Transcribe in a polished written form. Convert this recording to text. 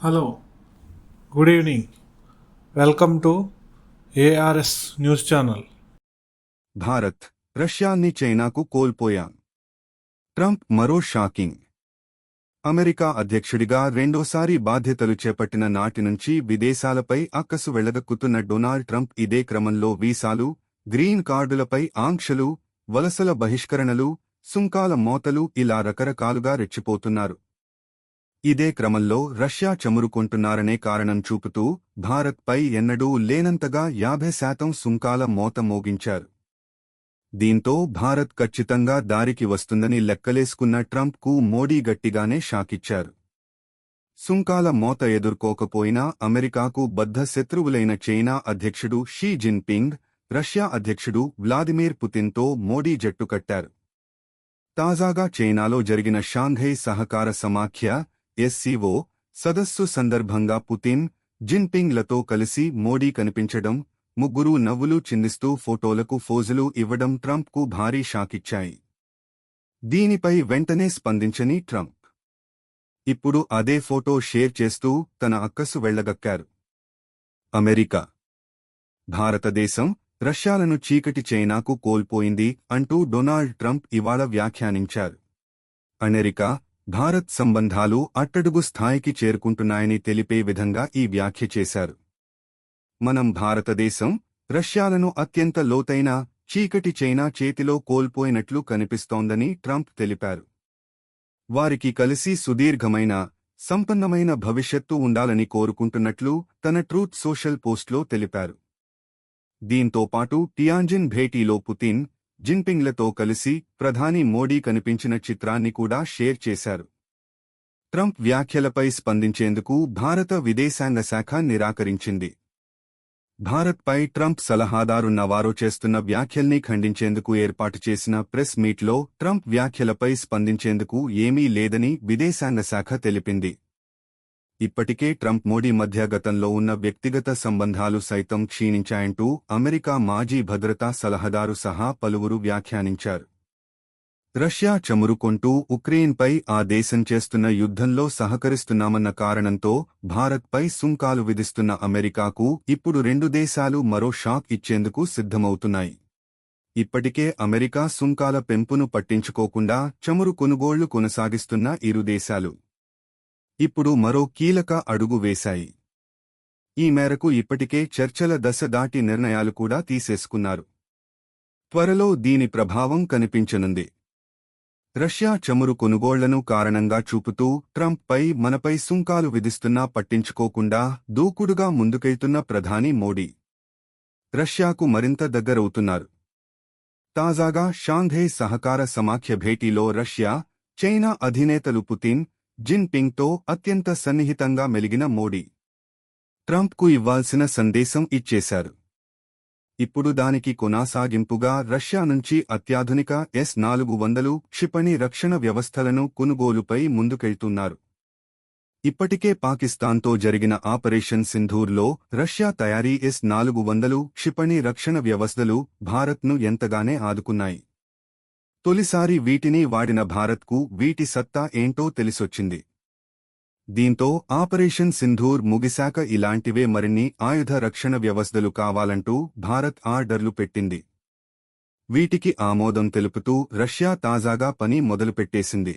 Hello, good evening. Welcome to ARS news channel. Bharat, రష్యాని చైనాకు కోల్పోయాం. ట్రంప్ మరో షాకింగ్. అమెరికా అధ్యక్షుడిగా రెండోసారి బాధ్యతలు చేపట్టిన నాటి నుంచి విదేశాలపై అక్కసు వెళ్లగక్కుతున్న డొనాల్డ్ ట్రంప్ ఇదే క్రమంలో వీసాలు, గ్రీన్ కార్డులపై ఆంక్షలు, వలసల బహిష్కరణలు, సుంకాల మోతలు ఇలా రకరకాలుగా రెచ్చిపోతున్నారు. ఇదే క్రమంలో రష్యా చమురుకొంటున్నారనే కారణం చూపుతూ భారత్పై ఎన్నడూ లేనంతగా 50% సుంకాల మోత మోగించారు. దీంతో భారత్ ఖచ్చితంగా దారికి వస్తుందని లెక్కలేసుకున్న ట్రంప్కు మోడీ గట్టిగానే షాకిచ్చారు. సుంకాల మోత ఎదుర్కోకపోయినా అమెరికాకు బద్ధ శత్రువులైన చైనా అధ్యక్షుడు షీ జిన్పింగ్, రష్యా అధ్యక్షుడు వ్లాదిమిర్ పుతిన్తో మోడీ జట్టు కట్టారు. తాజాగా చైనాలో జరిగిన షాంఘై సహకార సమాఖ్య ఎస్సీఓ సదస్సు సందర్భంగా పుతిన్, జిన్పింగ్లతో కలిసి మోడీ కనిపించడం, ముగ్గురూ నవ్వులు చిందిస్తూ ఫోటోలకు ఫోజులు ఇవ్వడం ట్రంప్కు భారీ షాకిచ్చాయి. దీనిపై వెంటనే స్పందించని ట్రంప్ ఇప్పుడు అదే ఫోటో షేర్ చేస్తూ తన అక్కసు వెళ్లగక్కారు. అమెరికా, భారతదేశం, రష్యాలను చీకటి చైనాకు కోల్పోయింది అంటూ డొనాల్డ్ ట్రంప్ ఇవాళ వ్యాఖ్యానించారు. అమెరికా, భారత్ సంబంధాలు అట్టడుగు స్థాయికి చేరుకుంటున్నాయని తెలిపే విధంగా ఈ వ్యాఖ్య చేశారు. మనం భారతదేశం, రష్యాలను అత్యంత లోతైన చీకటి చైనా చేతిలో కోల్పోయినట్లు కనిపిస్తోందని ట్రంప్ తెలిపారు. వారికి కలిసి సుదీర్ఘమైన, సంపన్నమైన భవిష్యత్తు ఉండాలని కోరుకుంటున్నట్లు తన ట్రూత్ సోషల్ పోస్ట్లో తెలిపారు. దీంతోపాటు టియాంజిన్ భేటీలో పుతిన్, జిన్పింగ్లతో కలిసి ప్రధాని మోడీ కనిపించిన చిత్రాన్ని కూడా షేర్ చేశారు. ట్రంప్ వ్యాఖ్యలపై స్పందించేందుకు భారత విదేశాంగ శాఖ నిరాకరించింది. భారత్పై ట్రంప్ సలహాదారు నవారో చేస్తున్న వ్యాఖ్యల్ని ఖండించేందుకు ఏర్పాటు చేసిన ప్రెస్ మీట్లో ట్రంప్ వ్యాఖ్యలపై స్పందించేందుకు ఏమీ లేదని విదేశాంగ శాఖ తెలిపింది. ఇప్పటికే ట్రంప్ మోడీ మధ్య గతంలో ఉన్న వ్యక్తిగత సంబంధాలు సైతం క్షీణించాయంటూ అమెరికా మాజీ భద్రతా సలహాదారు సహా పలువురు వ్యాఖ్యానించారు. రష్యా చమురుకొంటూ ఉక్రెయిన్పై ఆ దేశం చేస్తున్న యుద్ధంలో సహకరిస్తున్నామన్న కారణంతో భారత్పై సుంకాలు విధిస్తున్న అమెరికాకు ఇప్పుడు రెండు దేశాలు మరో షాక్ ఇచ్చేందుకు సిద్ధమవుతున్నాయి. ఇప్పటికే అమెరికా సుంకాల పెంపును పట్టించుకోకుండా చమురు కొనుగోళ్లు కొనసాగిస్తున్న ఇరు దేశాలు ఇప్పుడు మరో కీలక అడుగు వేశాయి. ఈ మేరకు ఇప్పటికే చర్చల దశ దాటి నిర్ణయాలు కూడా తీసేసుకున్నారు. త్వరలో దీని ప్రభావం కనిపించనుంది. రష్యా చమురు కొనుగోళ్లను కారణంగా చూపుతూ ట్రంప్పై మనపై సుంకాలు విధిస్తున్నా పట్టించుకోకుండా దూకుడుగా ముందుకెళ్తున్న ప్రధాని మోడీ రష్యాకు మరింత దగ్గరవుతున్నారు. తాజాగా షాంఘై సహకార సమాఖ్య భేటీలో రష్యా, చైనా అధినేతలు పుతిన్, జిన్పింగ్తో అత్యంత సన్నిహితంగా మెలిగిన మోడీ ట్రంప్కు ఇవ్వాల్సిన సందేశం ఇచ్చేశారు. ఇప్పుడు దానికి కొనసాగింపుగా రష్యా నుంచి అత్యాధునిక S-400 క్షిపణి రక్షణ వ్యవస్థలను కొనుగోలుపై ముందుకెళ్తున్నారు. ఇప్పటికే పాకిస్తాన్తో జరిగిన ఆపరేషన్ సింధూర్లో రష్యా తయారీ S-400 క్షిపణి రక్షణ వ్యవస్థలు భారత్ను ఎంతగానే ఆదుకున్నాయి. తొలిసారి వీటిని వాడిన భారత్కు వీటి సత్తా ఏంటో తెలిసొచ్చింది. దీంతో ఆపరేషన్ సింధూర్ ముగిశాక ఇలాంటివే మరిన్ని ఆయుధ రక్షణ వ్యవస్థలు కావాలంటూ భారత్ ఆర్డర్లు పెట్టింది. వీటికి ఆమోదం తెలుపుతూ రష్యా తాజాగా పని మొదలుపెట్టేసింది.